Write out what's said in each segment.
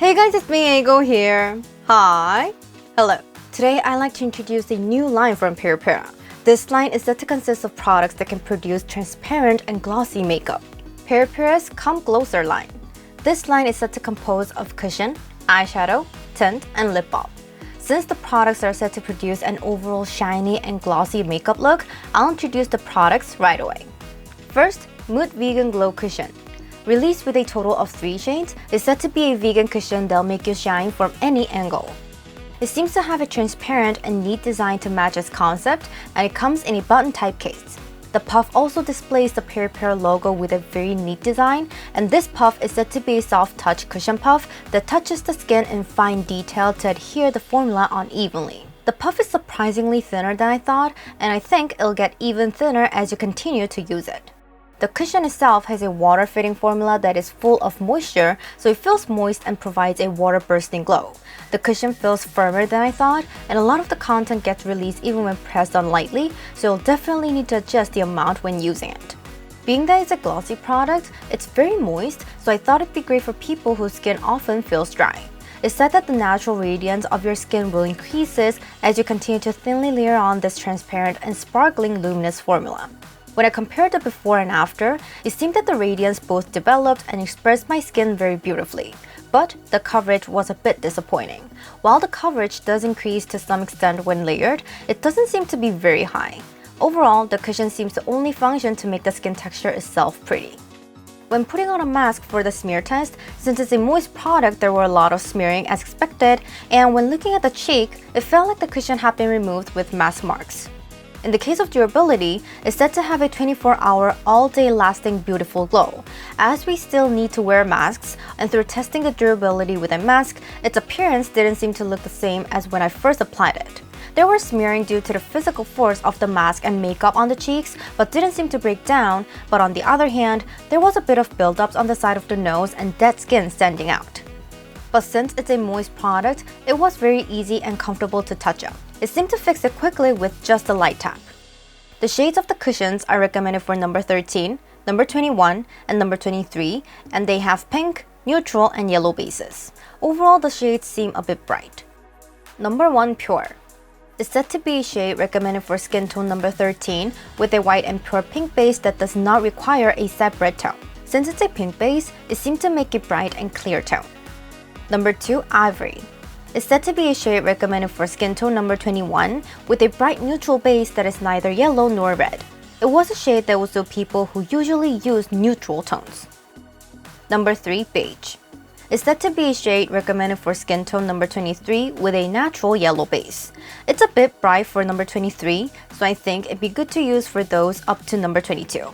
Hey guys, it's me, Ego here. Hi. Hello. Today I'd like to introduce a new line from Peripera. This line is said to consist of products that can produce transparent and glossy makeup. Peripera's Come Closer line. This line is said to compose of cushion, eyeshadow, tint, and lip balm. Since the products are said to produce an overall shiny and glossy makeup look, I'll introduce the products right away. First, Mood Vegan Glow Cushion. Released with a total of 3 shades, it's said to be a vegan cushion that'll make you shine from any angle. It seems to have a transparent and neat design to match its concept, and it comes in a button-type case. The puff also displays the Peripera logo with a very neat design, and this puff is said to be a soft-touch cushion puff that touches the skin in fine detail to adhere the formula on evenly. The puff is surprisingly thinner than I thought, and I think it'll get even thinner as you continue to use it. The cushion itself has a water-fitting formula that is full of moisture, so it feels moist and provides a water-bursting glow. The cushion feels firmer than I thought, and a lot of the content gets released even when pressed on lightly, so you'll definitely need to adjust the amount when using it. Being that it's a glossy product, it's very moist, so I thought it'd be great for people whose skin often feels dry. It's said that the natural radiance of your skin will increase as you continue to thinly layer on this transparent and sparkling luminous formula. When I compared the before and after, it seemed that the radiance both developed and expressed my skin very beautifully. But the coverage was a bit disappointing. While the coverage does increase to some extent when layered, it doesn't seem to be very high. Overall, the cushion seems to only function to make the skin texture itself pretty. When putting on a mask for the smear test, since it's a moist product, there were a lot of smearing as expected, and when looking at the cheek, it felt like the cushion had been removed with mask marks. In the case of durability, it's said to have a 24-hour, all-day lasting beautiful glow. As we still need to wear masks, and through testing the durability with a mask, its appearance didn't seem to look the same as when I first applied it. There was smearing due to the physical force of the mask and makeup on the cheeks, but didn't seem to break down, but on the other hand, there was a bit of buildups on the side of the nose and dead skin standing out. But since it's a moist product, it was very easy and comfortable to touch up. It seemed to fix it quickly with just a light tap. The shades of the cushions are recommended for number 13, number 21, and number 23, and they have pink, neutral, and yellow bases. Overall, the shades seem a bit bright. Number 1 Pure. It's said to be a shade recommended for skin tone number 13 with a white and pure pink base that does not require a separate tone. Since it's a pink base, it seemed to make a bright and clear tone. Number 2 Ivory. It's said to be a shade recommended for skin tone number 21 with a bright neutral base that is neither yellow nor red. It was a shade that will suit people who usually use neutral tones. Number 3 Beige. It's said to be a shade recommended for skin tone number 23 with a natural yellow base. It's a bit bright for number 23, so I think it'd be good to use for those up to number 22.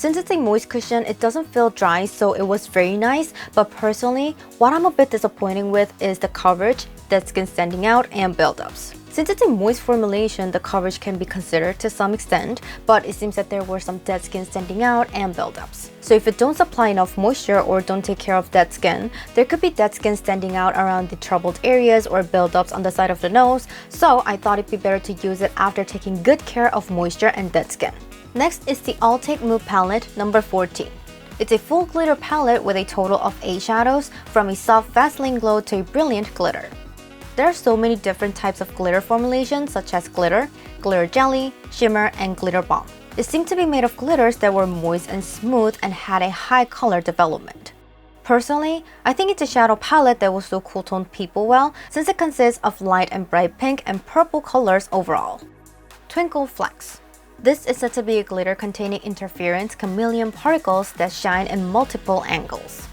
Since it's a moist cushion, it doesn't feel dry, so it was very nice, but personally, what I'm a bit disappointed with is the coverage, dead skin standing out, and buildups. Since it's a moist formulation, the coverage can be considered to some extent, but it seems that there were some dead skin standing out and buildups. So if you don't supply enough moisture or don't take care of dead skin, there could be dead skin standing out around the troubled areas or buildups on the side of the nose, so I thought it'd be better to use it after taking good care of moisture and dead skin. Next is the Alltake Mood Palette number 14. It's a full glitter palette with a total of 8 shadows, from a soft Vaseline glow to a brilliant glitter. There are so many different types of glitter formulations such as glitter, glitter jelly, shimmer, and glitter bomb. It seemed to be made of glitters that were moist and smooth and had a high color development. Personally, I think it's a shadow palette that will suit cool-toned people well, since it consists of light and bright pink and purple colors overall. Twinkle Flex. This is said to be a glitter containing interference chameleon particles that shine in multiple angles.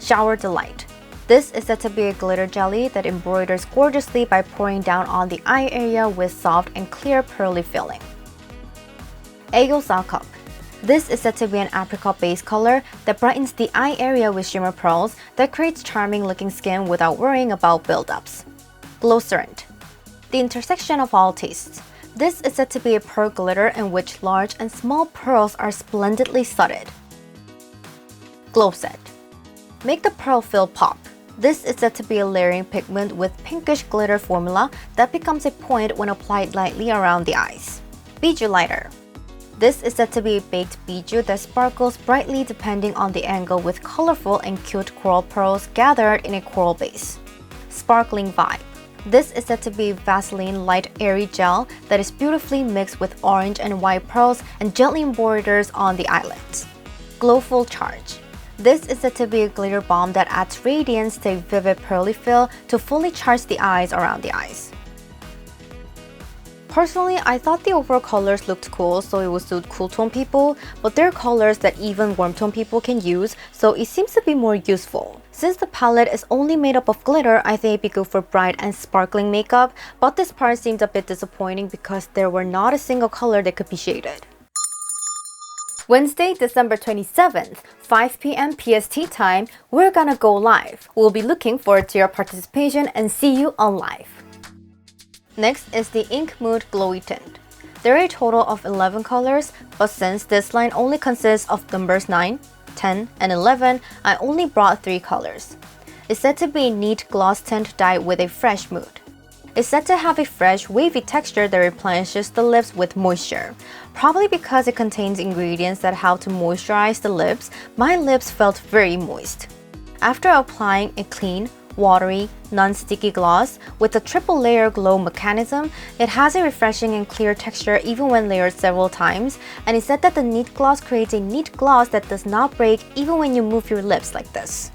Shower Delight. This is said to be a glitter jelly that embroiders gorgeously by pouring down on the eye area with soft and clear pearly filling. Eggo Sock Cup. This is said to be an apricot base color that brightens the eye area with shimmer pearls that creates charming looking skin without worrying about buildups. Glowcerant. The intersection of all tastes. This is said to be a pearl glitter in which large and small pearls are splendidly studded. Glow Set. Make the pearl feel pop. This is said to be a layering pigment with pinkish glitter formula that becomes a point when applied lightly around the eyes. Bijou Lighter. This is said to be a baked bijou that sparkles brightly depending on the angle with colorful and cute coral pearls gathered in a coral base. Sparkling Vibe. This is said to be Vaseline light airy gel that is beautifully mixed with orange and white pearls and gently embroiders on the eyelids. Glowful Charge. This is said to be a glitter balm that adds radiance to a vivid pearly feel to fully charge the eyes around the eyes. Personally, I thought the overall colors looked cool, so it would suit cool tone people, but there are colors that even warm tone people can use, so it seems to be more useful. Since the palette is only made up of glitter, I think it'd be good for bright and sparkling makeup, but this part seemed a bit disappointing because there were not a single color that could be shaded. Wednesday, December 27th, 5 p.m. PST time, we're gonna go live. We'll be looking forward to your participation and see you on live. Next is the Ink Mood Glowy Tint. There are a total of 11 colors, but since this line only consists of numbers 9, 10, and 11, I only brought 3 colors. It's said to be a neat gloss tint dyed with a fresh mood. It's said to have a fresh, wavy texture that replenishes the lips with moisture. Probably because it contains ingredients that help to moisturize the lips, my lips felt very moist. After applying a clean, watery, non-sticky gloss with a triple layer glow mechanism, it has a refreshing and clear texture even when layered several times, and it's said that the neat gloss creates a neat gloss that does not break even when you move your lips like this.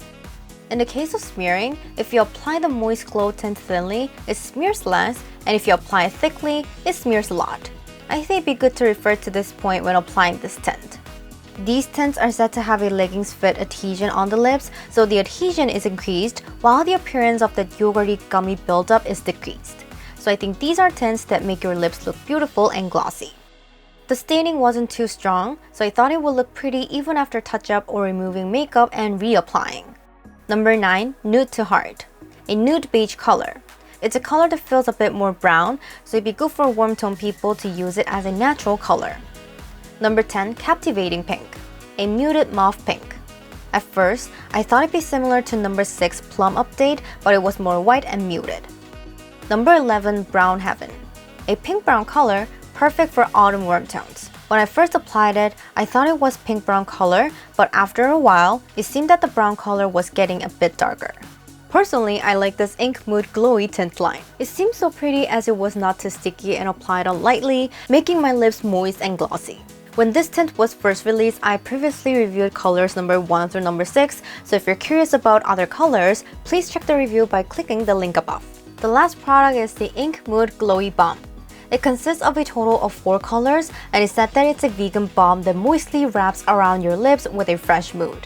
In the case of smearing, if you apply the moist glow tint thinly, it smears less, and if you apply it thickly, it smears a lot. I think it'd be good to refer to this point when applying this tint. These tints are said to have a leggings fit adhesion on the lips, so the adhesion is increased while the appearance of the yogurty gummy buildup is decreased. So I think these are tints that make your lips look beautiful and glossy. The staining wasn't too strong, so I thought it would look pretty even after touch-up or removing makeup and reapplying. Number 9, Nude to Heart. A nude beige color. It's a color that feels a bit more brown, so it'd be good for warm tone people to use it as a natural color. Number 10, Captivating Pink. A muted mauve pink. At first, I thought it'd be similar to number 6, Plum Update, but it was more white and muted. Number 11, Brown Heaven. A pink-brown color, perfect for autumn warm tones. When I first applied it, I thought it was pink-brown color, but after a while, it seemed that the brown color was getting a bit darker. Personally, I like this Ink Mood Glowy Tint line. It seems so pretty as it was not too sticky and applied on lightly, making my lips moist and glossy. When this tint was first released, I previously reviewed colors number 1 through number 6, so if you're curious about other colors, please check the review by clicking the link above. The last product is the Ink Mood Glowy Balm. It consists of a total of 4 colors, and it's said that it's a vegan balm that moistly wraps around your lips with a fresh mood.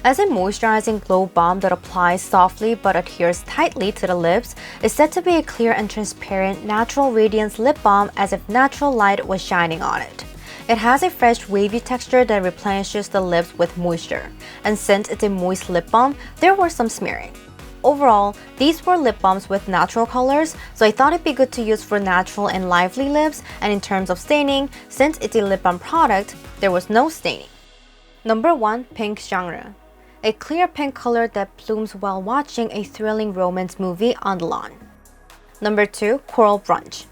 As a moisturizing glow balm that applies softly but adheres tightly to the lips, it's said to be a clear and transparent natural radiance lip balm as if natural light was shining on it. It has a fresh wavy texture that replenishes the lips with moisture, and since it's a moist lip balm, there was some smearing. Overall, these were lip balms with natural colors, so I thought it'd be good to use for natural and lively lips, and in terms of staining, since it's a lip balm product, there was no staining. Number 1, Pink Genre. A clear pink color that blooms while watching a thrilling romance movie on the lawn. Number 2, Coral Brunch.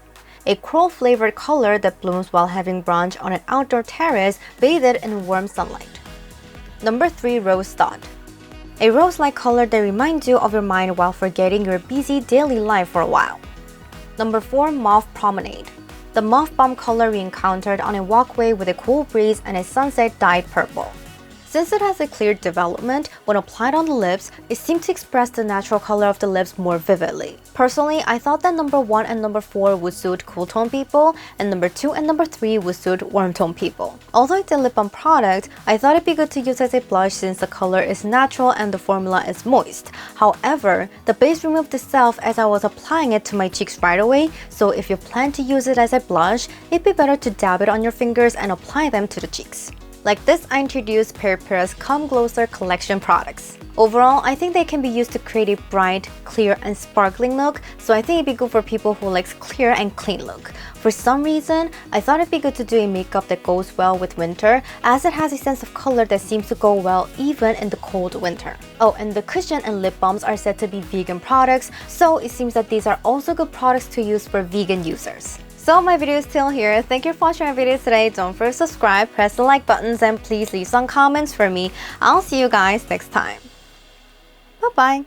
A coral-flavored color that blooms while having brunch on an outdoor terrace bathed in warm sunlight. Number 3, Rose Thought. A rose-like color that reminds you of your mind while forgetting your busy daily life for a while. Number 4, Mauve Promenade. The mauve balm color we encountered on a walkway with a cool breeze and a sunset dyed purple. Since it has a clear development, when applied on the lips, it seemed to express the natural color of the lips more vividly. Personally, I thought that number 1 and number 4 would suit cool tone people, and number 2 and number 3 would suit warm tone people. Although it's a lip balm product, I thought it'd be good to use as a blush since the color is natural and the formula is moist. However, the base removed itself as I was applying it to my cheeks right away, so if you plan to use it as a blush, it'd be better to dab it on your fingers and apply them to the cheeks. Like this, I introduced Peripera's Come Glosser collection products. Overall, I think they can be used to create a bright, clear, and sparkling look, so I think it'd be good for people who likes clear and clean look. For some reason, I thought it'd be good to do a makeup that goes well with winter, as it has a sense of color that seems to go well even in the cold winter. Oh, and the cushion and lip balms are said to be vegan products, so it seems that these are also good products to use for vegan users. So my video is still here. Thank you for watching my video today. Don't forget to subscribe, press the like buttons, and please leave some comments for me. I'll see you guys next time. Bye-bye.